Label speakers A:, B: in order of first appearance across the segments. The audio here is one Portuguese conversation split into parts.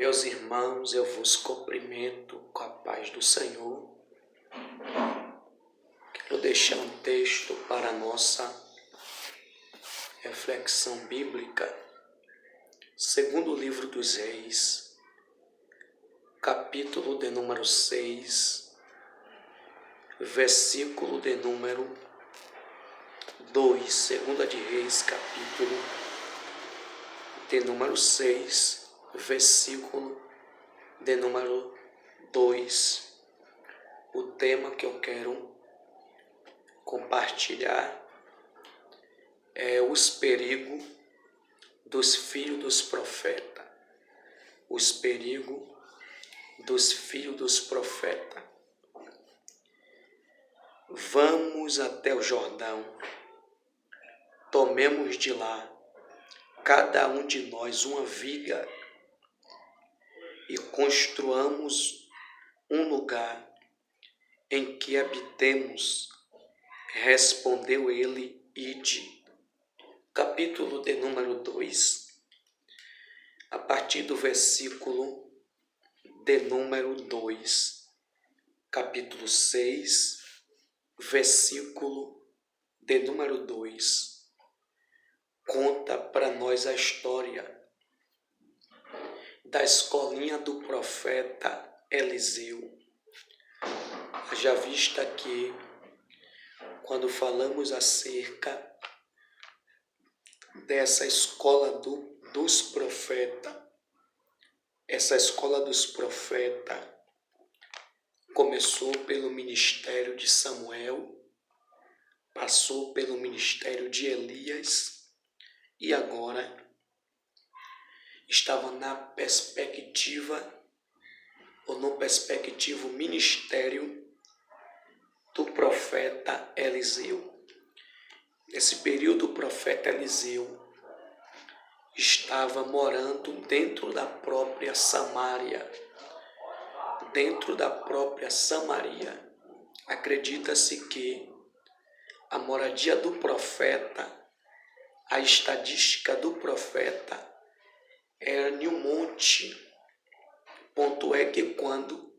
A: Meus irmãos, eu vos cumprimento com a paz do Senhor. Quero deixar um texto para a nossa reflexão bíblica. Segundo livro dos Reis, capítulo de número 6, versículo de número 2. Segunda de Reis, capítulo de número 6, versículo de número 2. O tema que eu quero compartilhar é os perigos dos filhos dos profetas. Os perigos dos filhos dos profetas. Vamos até o Jordão, tomemos de lá, cada um de nós, uma viga e construamos um lugar em que habitemos. Respondeu ele, ide. Capítulo de número 2, a partir do versículo de número 2. Capítulo 6, versículo de número 2. Conta para nós a história da escolinha do profeta Eliseu. Já vista que quando falamos acerca dessa escola dos profetas, essa escola dos profetas começou pelo ministério de Samuel, passou pelo ministério de Elias e agora estava na perspectiva ou no perspectivo ministério do profeta Eliseu. Nesse período, o profeta Eliseu estava morando dentro da própria Samaria. Dentro da própria Samaria. Acredita-se que a moradia do profeta, a estatística do profeta, era em um monte. Ponto é que quando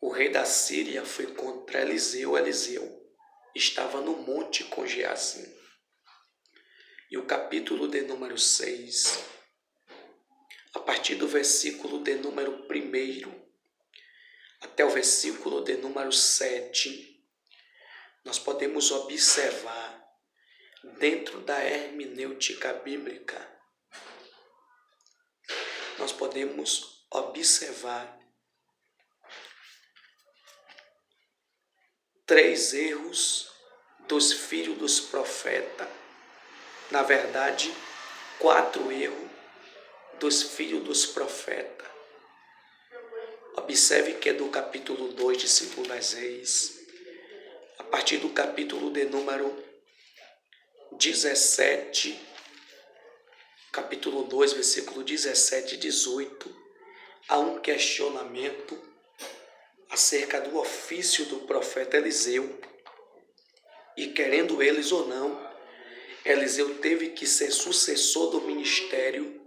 A: o rei da Síria foi contra Eliseu, Eliseu estava no monte com Geazim. E o capítulo de número 6, a partir do versículo de número 1 até o versículo de número 7, nós podemos observar, dentro da hermenêutica bíblica, nós podemos observar 3 erros dos filhos dos profetas. Na verdade, 4 erros dos filhos dos profetas. Observe que é do capítulo 2 de 2 Reis, a partir do capítulo de número 17, capítulo 2, versículo 17 e 18, há um questionamento acerca do ofício do profeta Eliseu. E querendo eles ou não, Eliseu teve que ser sucessor do ministério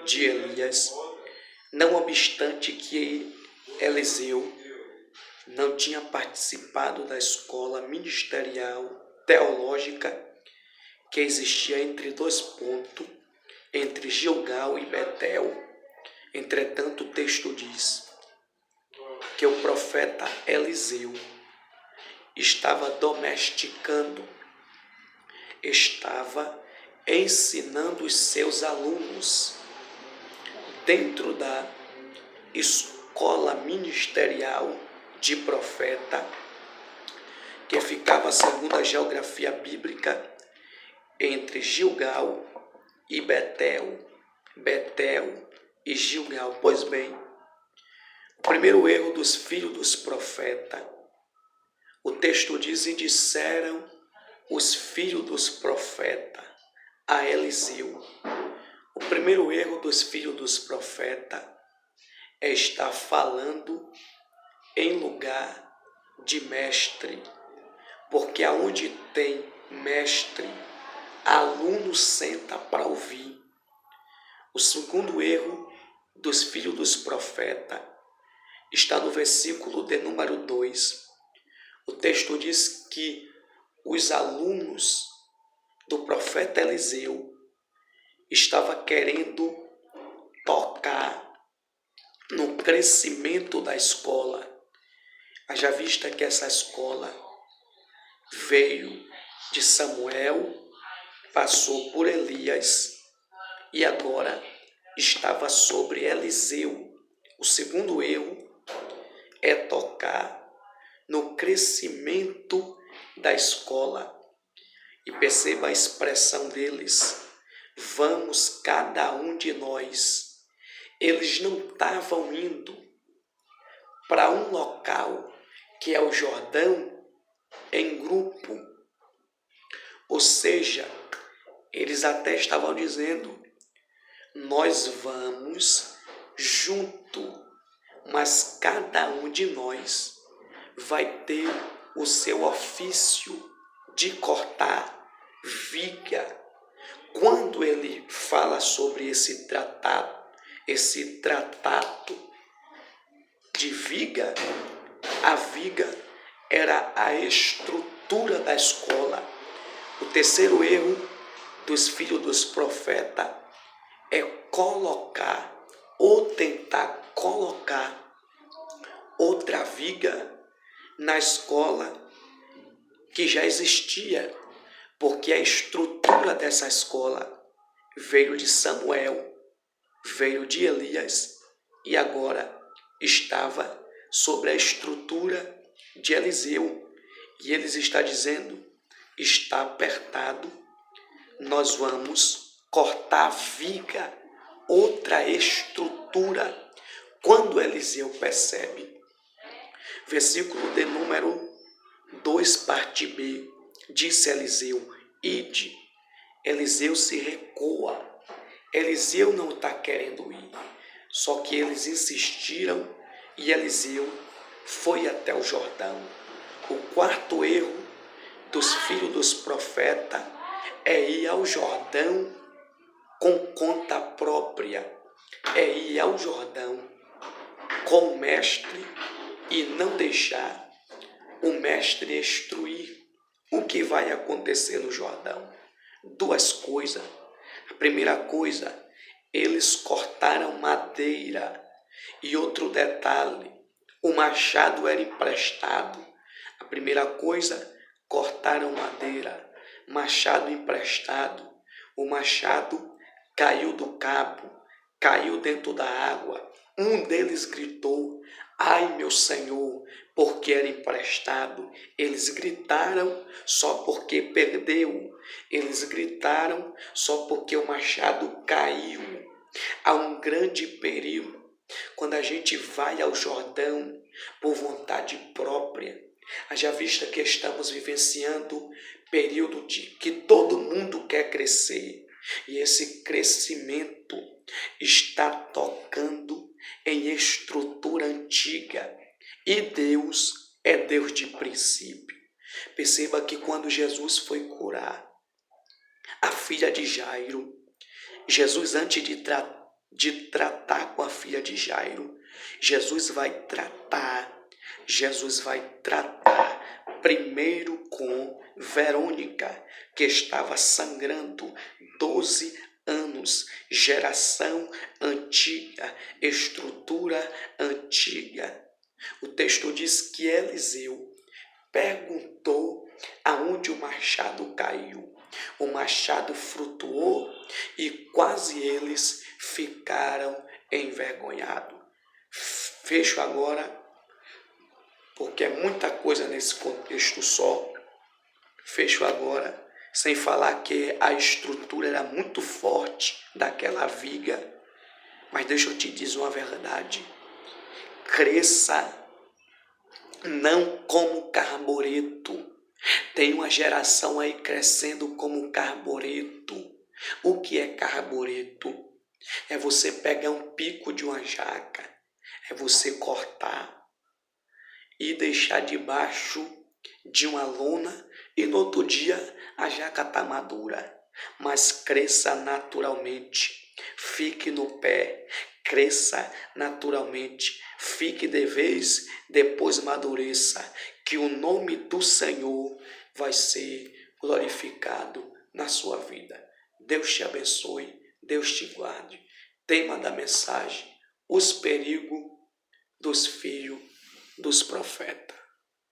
A: de Elias, não obstante que Eliseu não tinha participado da escola ministerial teológica que existia entre 2 pontos, entre Gilgal e Betel. Entretanto, o texto diz que o profeta Eliseu estava domesticando, estava ensinando os seus alunos dentro da escola ministerial de profeta, que ficava, segundo a geografia bíblica, entre Gilgal e Betel. Betel e Gilgal. Pois bem, o primeiro erro dos filhos dos profetas, o texto diz: e disseram os filhos dos profetas a Eliseu. O primeiro erro dos filhos dos profetas é estar falando em lugar de mestre, porque aonde tem mestre, aluno senta para ouvir. O segundo erro dos filhos dos profetas está no versículo de número 2. O texto diz que os alunos do profeta Eliseu estavam querendo tocar no crescimento da escola. Haja vista que essa escola veio de Samuel, passou por Elias e agora estava sobre Eliseu. O segundo erro é tocar no crescimento da escola. E perceba a expressão deles. Vamos cada um de nós. Eles não estavam indo para um local que é o Jordão em grupo. Ou seja, eles até estavam dizendo, nós vamos junto, mas cada um de nós vai ter o seu ofício de cortar viga. Quando ele fala sobre esse tratado de viga, a viga era a estrutura da escola. O terceiro erro dos filhos dos profetas é colocar ou tentar colocar outra viga na escola que já existia, porque a estrutura dessa escola veio de Samuel, veio de Elias e agora estava sobre a estrutura de Eliseu. E eles estão dizendo, está apertado, nós vamos cortar a viga, outra estrutura. Quando Eliseu percebe, versículo de número 2, parte B, disse Eliseu, ide. Eliseu se recua. Eliseu não está querendo ir. Só que eles insistiram e Eliseu foi até o Jordão. O quarto erro dos filhos dos profetas é ir ao Jordão com conta própria. É ir ao Jordão com o mestre e não deixar o mestre instruir o que vai acontecer no Jordão. Duas coisas. A primeira coisa, eles cortaram madeira. E outro detalhe, o machado era emprestado. A primeira coisa, cortaram madeira, machado emprestado. O machado caiu do cabo, caiu dentro da água. Um deles gritou, ai meu Senhor, porque era emprestado. Eles gritaram só porque perdeu. Eles gritaram só porque o machado caiu. Há um grande perigo quando a gente vai ao Jordão por vontade própria. Haja vista que estamos vivenciando período de que todo mundo quer crescer. E esse crescimento está tocando em estrutura antiga. E Deus é Deus de princípio. Perceba que quando Jesus foi curar a filha de Jairo, Jesus, antes de tratar com a filha de Jairo, Jesus vai tratar primeiro com Verônica, que estava sangrando 12 anos, geração antiga, estrutura antiga. O texto diz que Eliseu perguntou aonde o machado caiu. O machado flutuou e quase eles ficaram envergonhados. Fecho agora, porque é muita coisa nesse contexto só. Fecho agora, sem falar que a estrutura era muito forte daquela viga. Mas deixa eu te dizer uma verdade. Cresça não como carbureto. Tem uma geração aí crescendo como carbureto. O que é carbureto? É você pegar um pico de uma jaca, é você cortar e deixar debaixo de uma lona e no outro dia a jaca está madura. Mas cresça naturalmente, fique no pé, cresça naturalmente, fique de vez, depois madureça, que o nome do Senhor vai ser glorificado na sua vida. Deus te abençoe, Deus te guarde. Tema da mensagem: os perigos dos filhos dos profetas.